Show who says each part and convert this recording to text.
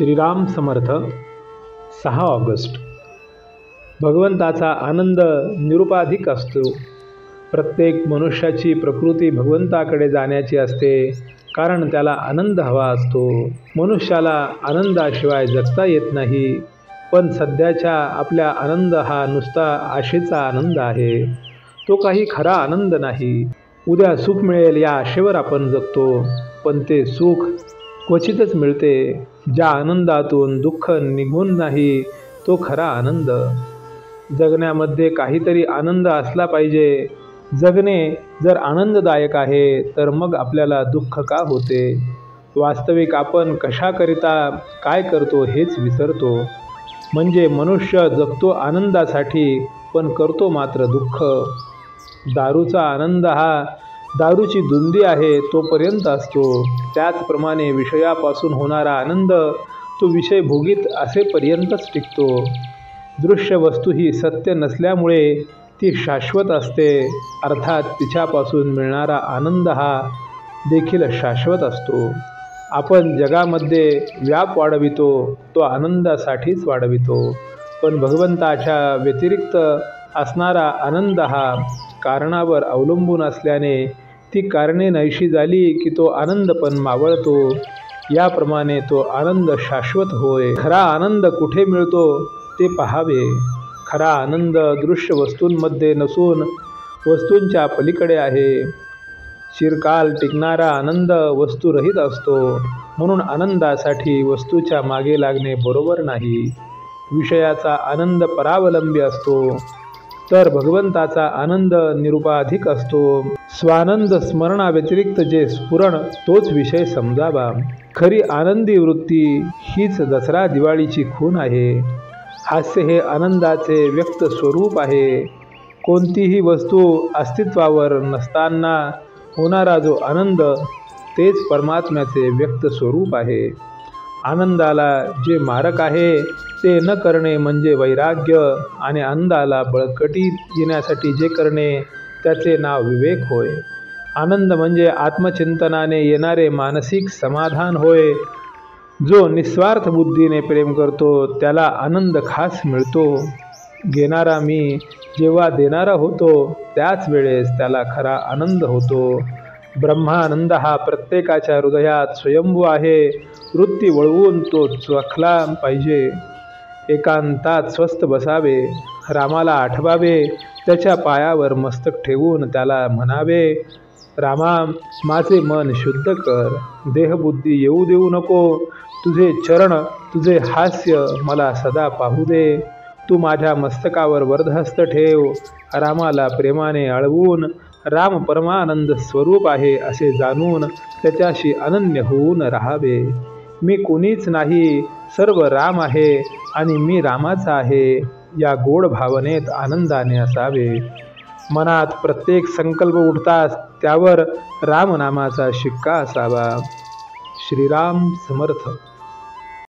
Speaker 1: Shriram Samarth. 6 August. भगवंताचा आनंद निरुपाधिक असतो. प्रत्येक मनुष्याची प्रकृती भगवंताकडे जाण्याची असते, कारण त्याला आनंद हवा असतो. मनुष्याला आनंदाशिवाय जगता येत नाही, पण सध्याच्या आपल्या आनंद हा नुसता आशेचा आनंद आहे. तो काही खरा आनंद नाही. उद्या सुख मिळेल या आशेवर आपण जगतो, पण ते सुख क्वचितच मिळते. ज्या आनंदातून दुःख निघून नाही, तो खरा आनंद. जगण्यामध्ये काहीतरी आनंद असला पाहिजे. जगणे जर आनंददायक आहे, तर मग आपल्याला दुःख का होते? वास्तविक आपण कशाकरिता काय करतो हेच विसरतो. म्हणजे मनुष्य जगतो आनंदासाठी, पण करतो मात्र दुःख. दारूचा आनंद हा दारूची धुंदी आहे तोपर्यंत असतो. त्याचप्रमाणे विषयापासून होणारा आनंद तो विषय भोगीत असेपर्यंतच टिकतो. दृश्य वस्तू ही सत्य नसल्यामुळे ती शाश्वत असते, अर्थात तिच्यापासून मिळणारा आनंद हा देखील शाश्वत असतो. आपण जगामध्ये व्याप वाढवितो, तो आनंदासाठीच वाढवितो, पण भगवंताच्या व्यतिरिक्त असणारा आनंद हा कारणावर अवलंबून असल्याने ती कारणे नाहीशी झाली की तो आनंद पण मावळतो. याप्रमाणे तो आनंद शाश्वत होय. खरा आनंद कुठे मिळतो ते पहावे. खरा आनंद दृश्य वस्तूंमध्ये नसून वस्तूंच्या पलीकडे आहे. चिरकाल टिकणारा आनंद वस्तूरहित असतो, म्हणून आनंदासाठी वस्तूच्या मागे लागणे बरोबर नाही. विषयाचा आनंद परावलंबी असतो, तर भगवंताचा आनंद निरुपाधिक असतो. स्वानंद स्मरणाव्यतिरिक्त जे स्फुरण तोच विषय समजावा. खरी आनंदी वृत्ती हीच दसरा दिवाळीची खूण आहे. हास्य हे आनंदाचे व्यक्त स्वरूप आहे. कोणतीही वस्तू अस्तित्वावर नसताना होणारा जो आनंद, तेच परमात्म्याचे व्यक्त स्वरूप आहे. आनंदाला जे मारक आहे ते न करणे म्हणजे वैराग्य, आणि आनंदाला बळकटी येण्यासाठी जे करणे त्याचे नाव विवेक होय. आनंद म्हणजे आत्मचिंतनाने येणारे मानसिक समाधान होय. जो निस्वार्थ बुद्धीने प्रेम करतो त्याला आनंद खास मिळतो. घेणारा मी जेव्हा देणारा होतो, त्याच वेळेस त्याला खरा आनंद होतो. ब्रह्मानंद हा प्रत्येकाच्या हृदयात स्वयंभू आहे. वृत्ती वळवून तो चखला पाहिजे. एकांतात स्वस्थ बसावे, रामाला आठवावे, त्याच्या पायावर मस्तक ठेवून त्याला म्हणावे, रामा, माझे मन शुद्ध कर, देहबुद्धी येऊ देऊ नको. तुझे चरण, तुझे हास्य मला सदा पाहू दे. तू माझ्या मस्तकावर वरदहस्त ठेव. रामाला प्रेमाने आळवून राम परमानंद स्वरूप आहे असे जाणून त्याच्याशी अनन्य होऊन राहावे. मी कोणीच नाही, सर्व राम आहे आणि मी रामाचा आहे, या गोड भावनेत आनंदाने असावे. मनात प्रत्येक संकल्प उठताच त्यावर रामनामाचा शिक्का असावा. श्रीराम समर्थ.